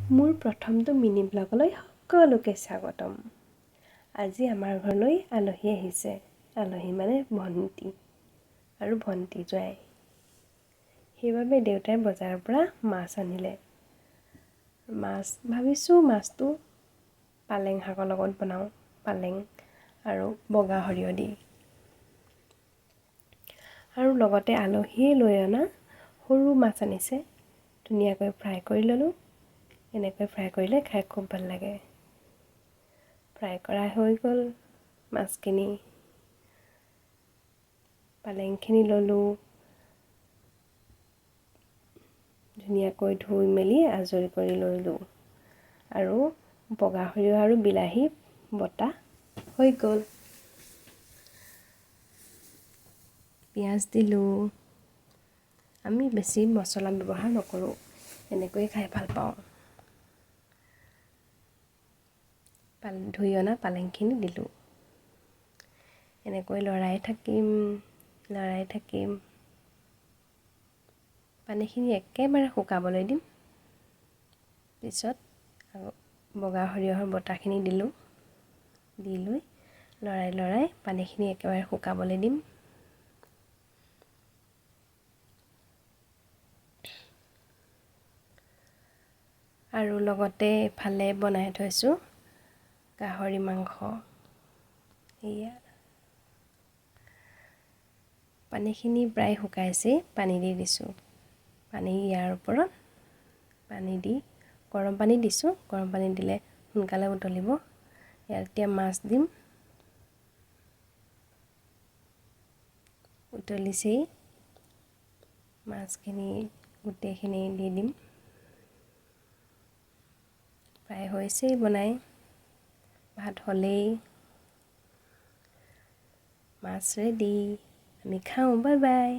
মোৰ প্ৰথমটো মিনি ব্লগলৈ সকলোকে স্বাগতম। আজি আমাৰ ঘৰলৈ আলহী আহিছে। আলহী মানে ভণ্টি আৰু ভণ্টি জোৱাই। সেইবাবে দেউতাই বজাৰৰ পৰা মাছ আনিলে। মাছ ভাবিছোঁ মাছটো পালেং শাকৰ লগত বনাওঁ, পালেং আৰু বগা সৰিয়হ দি। আৰু লগতে আলহীয়ে লৈ অনা সৰু মাছ আনিছে, ধুনীয়াকৈ ফ্ৰাই কৰি ল'লোঁ। এনেকৈ ফ্ৰাই কৰিলে খাই খুব ভাল লাগে। ফ্ৰাই কৰা হৈ গ'ল মাছখিনি। পালেংখিনি ল'লোঁ, ধুনীয়াকৈ ধুই মেলি আজৰি কৰি ল'লোঁ। আৰু বগা সৰিয়হ আৰু বিলাহী বটা হৈ গ'ল। পিঁয়াজ দিলোঁ। আমি বেছি মছলা ব্যৱহাৰ নকৰোঁ, এনেকৈয়ে খাই ভাল পাওঁ। ধুই অনা পালেংখিনি দিলোঁ। এনেকৈ লৰাই থাকিম। পানীখিনি একেবাৰে শুকাবলৈ দিম। পিছত আকৌ বগা সৰিয়হৰ বটাখিনি দিলোঁ। দি লৈ লৰাই পানীখিনি একেবাৰে শুকাবলৈ দিম। আৰু লগতে এফালে বনাই থৈছোঁ গাহৰি মাংস। এয়া পানীখিনি প্ৰায় শুকাইছেই, পানী দি দিছোঁ। পানী ইয়াৰ ওপৰত পানী দি গৰম পানী দিছোঁ। গৰম পানী দিলে সোনকালে উতলিব। ইয়াত এতিয়া মাছ দিম। উতলিছেই, মাছখিনি গোটেইখিনি দি দিম। প্ৰায় হৈছেই বনাই, ভাত হ'লেই। মাছ ৰেডি, আমি খাওঁ। Bye bye.